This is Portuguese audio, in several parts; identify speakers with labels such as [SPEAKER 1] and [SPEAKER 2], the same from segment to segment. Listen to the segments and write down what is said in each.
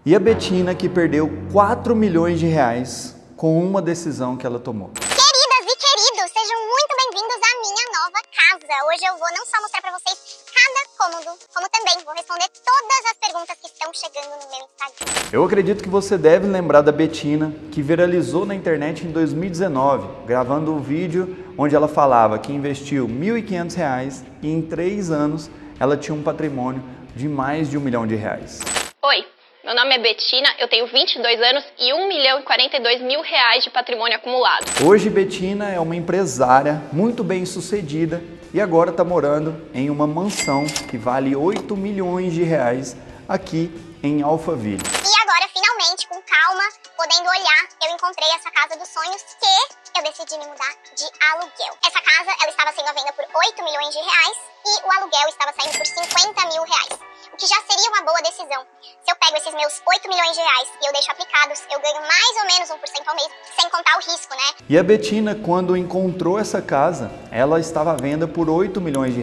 [SPEAKER 1] E a Betina que perdeu 4 milhões de reais com uma decisão que ela tomou.
[SPEAKER 2] Queridas e queridos, sejam muito bem-vindos à minha nova casa. Hoje eu vou não só mostrar pra vocês cada cômodo, como também vou responder todas as perguntas que estão chegando no meu Instagram.
[SPEAKER 1] Eu acredito que você deve lembrar da Betina, que viralizou na internet em 2019, gravando um vídeo onde ela falava que investiu R$ 1.500 e em 3 anos ela tinha um patrimônio de mais de R$ 1 milhão.
[SPEAKER 3] Oi, meu nome é Betina, eu tenho 22 anos e R$ 1.042.000 de patrimônio acumulado.
[SPEAKER 1] Hoje Betina é uma empresária muito bem sucedida e agora está morando em uma mansão que vale R$ 8 milhões aqui em Alphaville.
[SPEAKER 2] E agora, finalmente, com calma, podendo olhar, eu encontrei essa casa dos sonhos que eu decidi me mudar de aluguel. Essa casa, ela estava sendo à venda por R$ 8 milhões e o aluguel estava saindo por R$ 50 mil. O que já seria uma boa decisão. Se eu pego esses meus R$ 8 milhões e eu deixo aplicados, eu ganho mais ou menos 1% ao mês, sem contar o risco, né?
[SPEAKER 1] E a Betina, quando encontrou essa casa, ela estava à venda por R$ 8 milhões.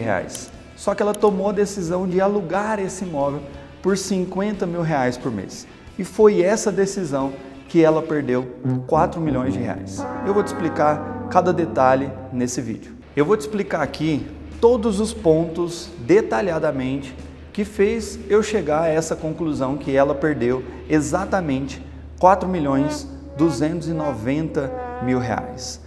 [SPEAKER 1] Só que ela tomou a decisão de alugar esse imóvel por R$ 50 mil por mês. E foi essa decisão que ela perdeu R$ 4 milhões. Eu vou te explicar cada detalhe nesse vídeo. Eu vou te explicar aqui todos os pontos detalhadamente que fez eu chegar a essa conclusão que ela perdeu exatamente R$ 4.290.000.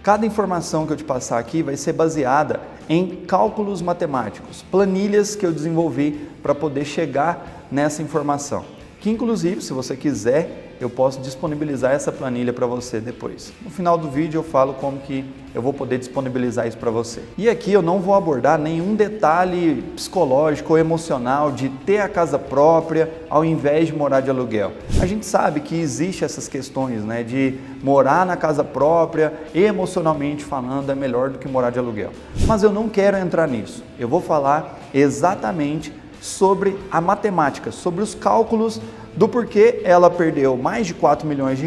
[SPEAKER 1] Cada informação que eu te passar aqui vai ser baseada em cálculos matemáticos, planilhas que eu desenvolvi para poder chegar nessa informação. Que inclusive, se você quiser, eu posso disponibilizar essa planilha para você depois. No final do vídeo eu falo como que eu vou poder disponibilizar isso para você. E aqui eu não vou abordar nenhum detalhe psicológico ou emocional de ter a casa própria ao invés de morar de aluguel. A gente sabe que existe essas questões, né, de morar na casa própria, emocionalmente falando, é melhor do que morar de aluguel. Mas eu não quero entrar nisso. Eu vou falar exatamente sobre a matemática, sobre os cálculos do porquê ela perdeu mais de R$ 4 milhões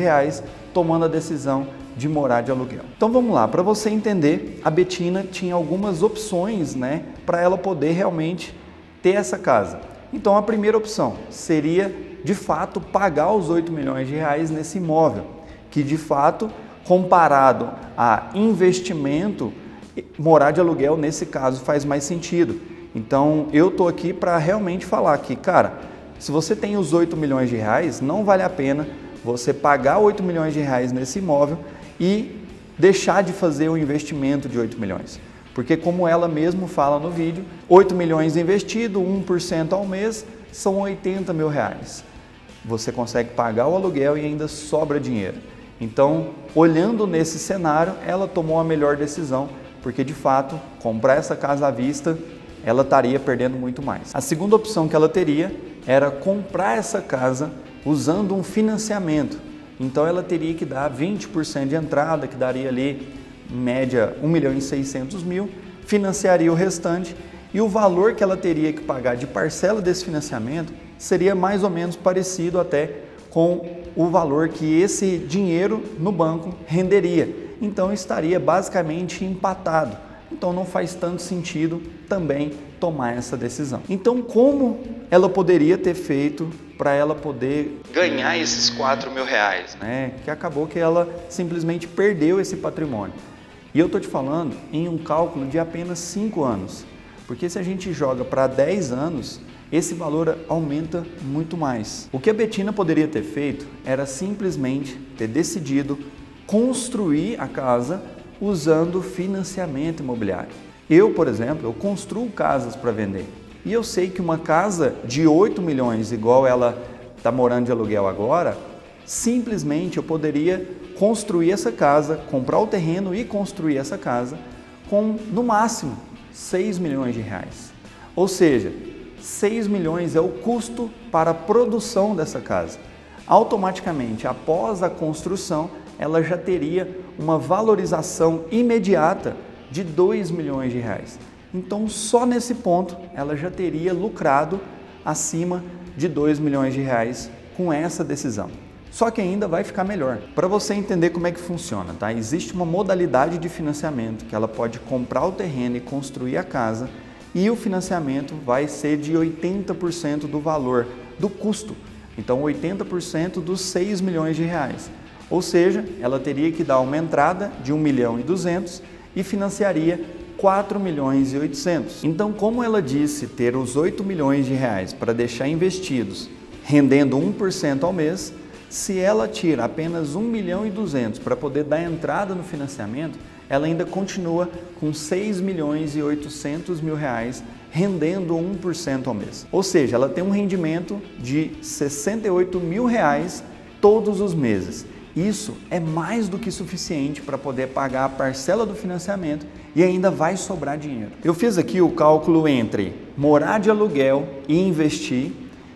[SPEAKER 1] tomando a decisão de morar de aluguel. Então vamos lá, para você entender, a Betina tinha algumas opções, né, para ela poder realmente ter essa casa. Então a primeira opção seria, de fato, pagar os R$ 8 milhões nesse imóvel, que de fato, comparado a investimento, morar de aluguel nesse caso faz mais sentido. Então eu tô aqui para realmente falar que, cara, se você tem os R$ 8 milhões, não vale a pena você pagar R$ 8 milhões nesse imóvel e deixar de fazer o investimento de 8 milhões. Porque como ela mesmo fala no vídeo, 8 milhões investido, 1% ao mês, são R$ 80 mil. Você consegue pagar o aluguel e ainda sobra dinheiro. Então, olhando nesse cenário, ela tomou a melhor decisão, porque de fato, comprar essa casa à vista, ela estaria perdendo muito mais. A segunda opção que ela teria era comprar essa casa usando um financiamento. Então ela teria que dar 20% de entrada, que daria ali, em média, R$ 1.600.000, financiaria o restante e o valor que ela teria que pagar de parcela desse financiamento seria mais ou menos parecido até com o valor que esse dinheiro no banco renderia. Então estaria basicamente empatado. Então não faz tanto sentido também tomar essa decisão. Então como ela poderia ter feito para ela poder ganhar esses R$ 4 mil, né? Que acabou que ela simplesmente perdeu esse patrimônio. E eu estou te falando em um cálculo de apenas 5 anos, porque se a gente joga para 10 anos, esse valor aumenta muito mais. O que a Betina poderia ter feito era simplesmente ter decidido construir a casa usando financiamento imobiliário. Eu, por exemplo, eu construo casas para vender. E eu sei que uma casa de 8 milhões, igual ela está morando de aluguel agora, simplesmente eu poderia construir essa casa, comprar o terreno e construir essa casa com, no máximo, 6 milhões de reais. Ou seja, 6 milhões é o custo para a produção dessa casa. Automaticamente, após a construção, ela já teria uma valorização imediata de 2 milhões de reais. Então, só nesse ponto, ela já teria lucrado acima de 2 milhões de reais com essa decisão. Só que ainda vai ficar melhor. Para você entender como é que funciona, tá? Existe uma modalidade de financiamento que ela pode comprar o terreno e construir a casa e o financiamento vai ser de 80% do valor, do custo Então 80% dos 6 milhões de reais. Ou seja, ela teria que dar uma entrada de 1.200.000 e financiaria 4.800.000. Então, como ela disse ter os 8 milhões de reais para deixar investidos, rendendo 1% ao mês, se ela tira apenas 1.200.000 para poder dar entrada no financiamento, ela ainda continua com 6.800.000 reais, rendendo 1% ao mês. Ou seja, ela tem um rendimento de 68 mil reais todos os meses. Isso é mais do que suficiente para poder pagar a parcela do financiamento e ainda vai sobrar dinheiro. Eu fiz aqui o cálculo entre morar de aluguel e investir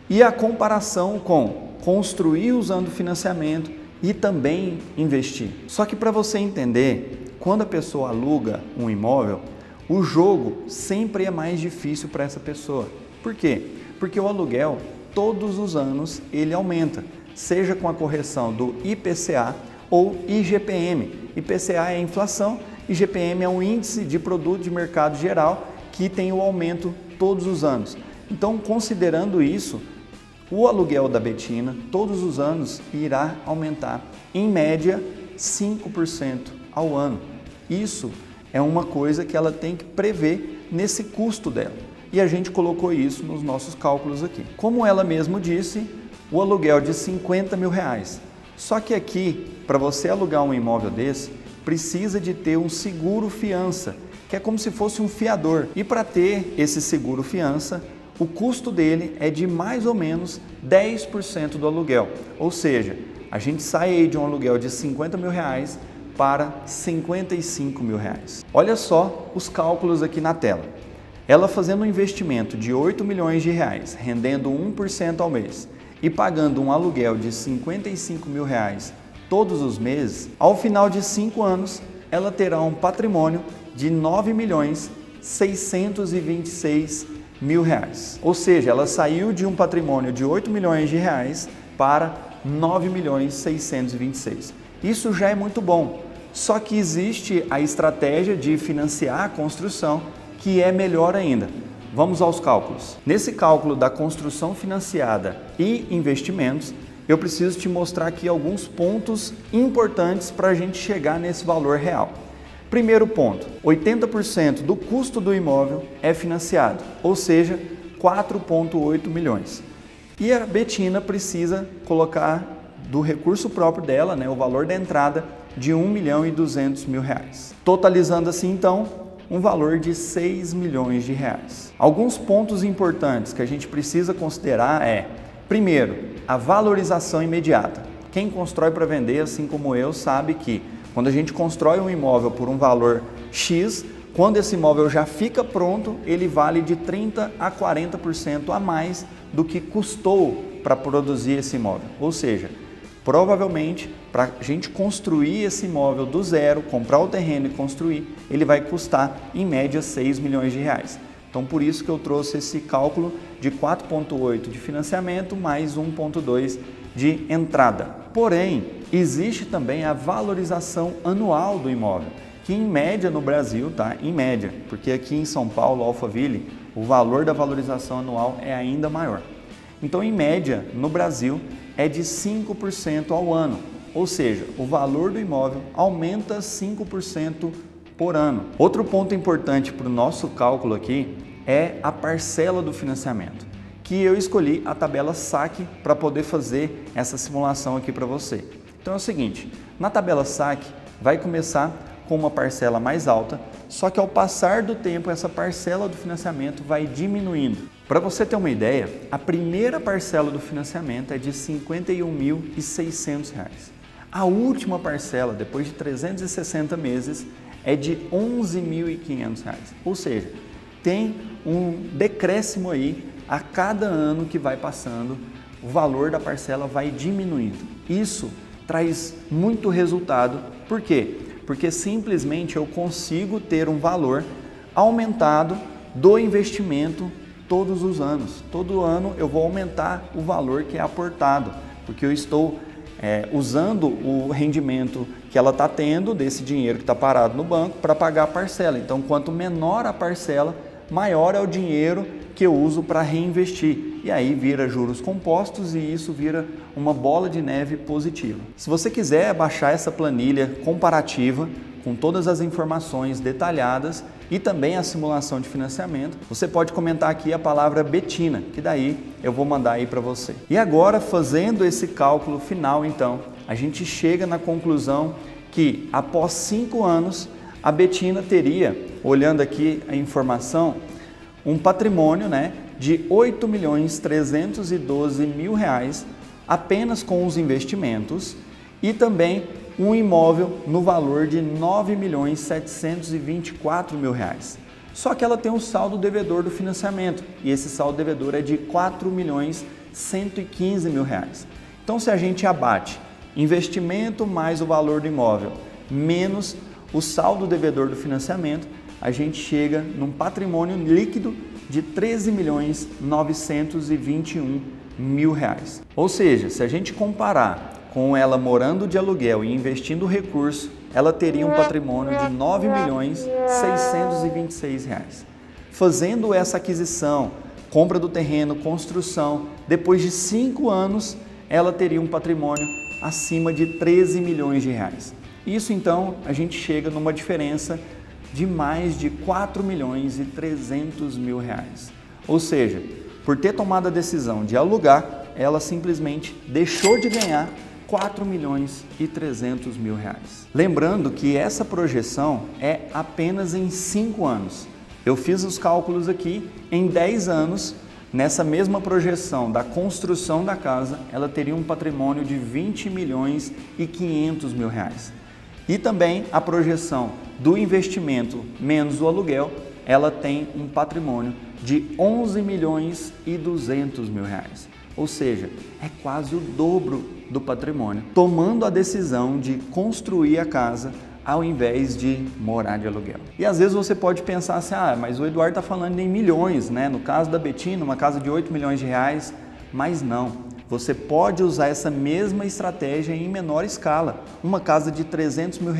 [SPEAKER 1] e a comparação com construir usando financiamento e também investir. Só que para você entender, quando a pessoa aluga um imóvel, o jogo sempre é mais difícil para essa pessoa. Por quê? Porque o aluguel, todos os anos, ele aumenta, seja com a correção do IPCA ou IGPM. IPCA é a inflação, IGPM é um índice de produto de mercado geral que tem o aumento todos os anos. Então, considerando isso, o aluguel da Bettina, todos os anos, irá aumentar, em média, 5% ao ano. Isso é uma coisa que ela tem que prever nesse custo dela. E a gente colocou isso nos nossos cálculos aqui. Como ela mesma disse, o aluguel de 50 mil reais. Só que aqui, para você alugar um imóvel desse, precisa de ter um seguro fiança, que é como se fosse um fiador. E para ter esse seguro fiança, o custo dele é de mais ou menos 10% do aluguel. Ou seja, a gente sai aí de um aluguel de 50 mil reais para 55 mil reais. Olha só os cálculos aqui na tela. Ela fazendo um investimento de 8 milhões de reais, rendendo 1% ao mês e pagando um aluguel de 55 mil reais todos os meses, ao final de 5 anos, ela terá um patrimônio de 9.626.000 reais. Ou seja, ela saiu de um patrimônio de 8 milhões de reais para 9.626.000. Isso já é muito bom. Só que existe a estratégia de financiar a construção, que é melhor ainda. Vamos aos cálculos. Nesse cálculo da construção financiada e investimentos, eu preciso te mostrar aqui alguns pontos importantes para a gente chegar nesse valor real. Primeiro ponto, 80% do custo do imóvel é financiado, ou seja, 4,8 milhões. E a Bettina precisa colocar do recurso próprio dela, o valor da entrada de 1.200.000 reais. Totalizando assim então, um valor de 6 milhões de reais. Alguns pontos importantes que a gente precisa considerar é, primeiro, a valorização imediata. Quem constrói para vender, assim como eu, sabe que quando a gente constrói um imóvel por um valor X, quando esse imóvel já fica pronto, ele vale de 30% a 40% a mais do que custou para produzir esse imóvel. Ou seja, provavelmente, para a gente construir esse imóvel do zero, comprar o terreno e construir, ele vai custar, em média, 6 milhões de reais. Então, por isso que eu trouxe esse cálculo de 4,8 de financiamento mais 1,2 de entrada. Porém, existe também a valorização anual do imóvel, que em média no Brasil, tá? Em média, porque aqui em São Paulo, Alphaville, o valor da valorização anual é ainda maior. Então, em média, no Brasil, é de 5% ao ano, ou seja, o valor do imóvel aumenta 5% por ano. Outro ponto importante para o nosso cálculo aqui é a parcela do financiamento, que eu escolhi a tabela SAC para poder fazer essa simulação aqui para você. Então é o seguinte, na tabela SAC vai começar com uma parcela mais alta, só que ao passar do tempo essa parcela do financiamento vai diminuindo. Para você ter uma ideia, a primeira parcela do financiamento é de R$ 51.600. A última parcela, depois de 360 meses, é de R$ 11.500. Ou seja, tem um decréscimo aí a cada ano que vai passando, o valor da parcela vai diminuindo. Isso traz muito resultado. Por quê? Porque simplesmente eu consigo ter um valor aumentado do investimento todos os anos. Todo ano eu vou aumentar o valor que é aportado, porque eu estou usando o rendimento que ela está tendo desse dinheiro que está parado no banco para pagar a parcela. Então, quanto menor a parcela, maior é o dinheiro que eu uso para reinvestir. E aí vira juros compostos e isso vira uma bola de neve positiva. Se você quiser baixar essa planilha comparativa com todas as informações detalhadas e também a simulação de financiamento, você pode comentar aqui a palavra Betina, que daí eu vou mandar aí para você. E agora, fazendo esse cálculo final, então, a gente chega na conclusão que após 5 anos, a Betina teria, olhando aqui a informação, um patrimônio, né, de R$ 8.312.000 apenas com os investimentos e também um imóvel no valor de R$ 9.724.000. Só que ela tem um saldo devedor do financiamento e esse saldo devedor é de R$ 4.115.000. Então, se a gente abate investimento mais o valor do imóvel menos o saldo devedor do financiamento, a gente chega num patrimônio líquido de R$ 13.921.000. Ou seja, se a gente comparar com ela morando de aluguel e investindo recurso, ela teria um patrimônio de R$ 9.626.000. Fazendo essa aquisição, compra do terreno, construção, depois de 5 anos, ela teria um patrimônio acima de R$ 13 milhões. Isso então a gente chega numa diferença de mais de R$ 4.300.000. Ou seja, por ter tomado a decisão de alugar, ela simplesmente deixou de ganhar R$ 4.300.000. Lembrando que essa projeção é apenas em 5 anos. Eu fiz os cálculos aqui, em 10 anos, nessa mesma projeção da construção da casa, ela teria um patrimônio de R$ 20.500.000. E também a projeção do investimento menos o aluguel, ela tem um patrimônio de R$ 11.200.000. Ou seja, é quase o dobro do patrimônio, tomando a decisão de construir a casa ao invés de morar de aluguel. E às vezes você pode pensar assim, mas o Eduardo está falando em milhões, né? No caso da Betina, uma casa de R$ 8 milhões, mas não. Você pode usar essa mesma estratégia em menor escala. Uma casa de R$ 300 mil,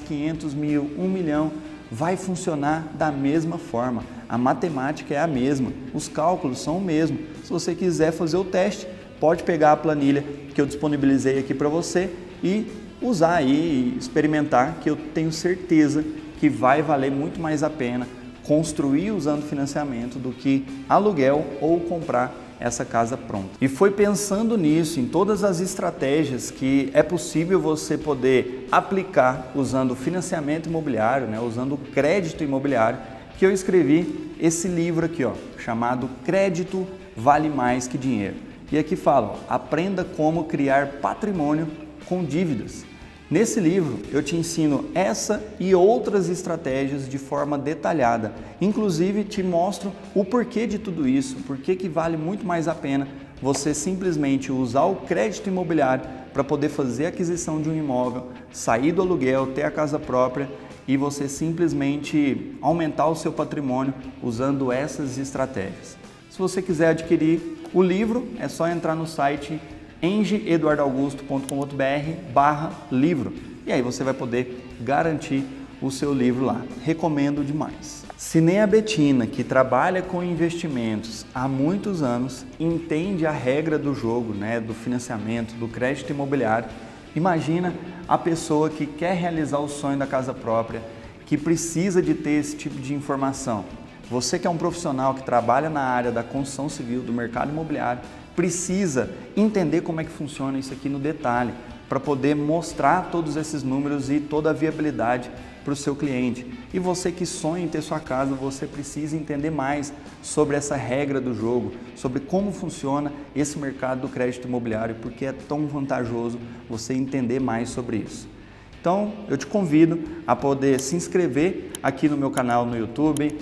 [SPEAKER 1] 500 mil, 1 milhão, vai funcionar da mesma forma. A matemática é a mesma, os cálculos são o mesmo. Se você quiser fazer o teste, pode pegar a planilha que eu disponibilizei aqui para você e usar aí e experimentar, que eu tenho certeza que vai valer muito mais a pena construir usando financiamento do que aluguel ou comprar essa casa pronta. E foi pensando nisso, em todas as estratégias que é possível você poder aplicar usando financiamento imobiliário, né, usando crédito imobiliário, que eu escrevi esse livro aqui, chamado Crédito Vale Mais que Dinheiro. E aqui fala, aprenda como criar patrimônio com dívidas. Nesse livro eu te ensino essa e outras estratégias de forma detalhada. Inclusive te mostro o porquê de tudo isso, porquê que vale muito mais a pena você simplesmente usar o crédito imobiliário para poder fazer a aquisição de um imóvel, sair do aluguel, ter a casa própria e você simplesmente aumentar o seu patrimônio usando essas estratégias. Se você quiser adquirir o livro, é só entrar no site engeeduardaugusto.com.br/livro e aí você vai poder garantir o seu livro lá. Recomendo demais. Se nem a Betina, que trabalha com investimentos há muitos anos, entende a regra do jogo, né, do financiamento, do crédito imobiliário, imagina a pessoa que quer realizar o sonho da casa própria, que precisa de ter esse tipo de informação. Você que é um profissional que trabalha na área da construção civil, do mercado imobiliário, precisa entender como é que funciona isso aqui no detalhe, para poder mostrar todos esses números e toda a viabilidade para o seu cliente. E você que sonha em ter sua casa, você precisa entender mais sobre essa regra do jogo, sobre como funciona esse mercado do crédito imobiliário, porque é tão vantajoso você entender mais sobre isso. Então, eu te convido a poder se inscrever aqui no meu canal no YouTube,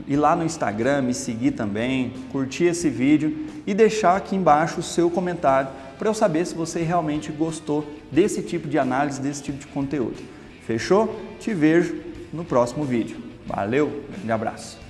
[SPEAKER 1] ir lá no Instagram, me seguir também, curtir esse vídeo e deixar aqui embaixo o seu comentário para eu saber se você realmente gostou desse tipo de análise, desse tipo de conteúdo. Fechou? Te vejo no próximo vídeo. Valeu, grande abraço!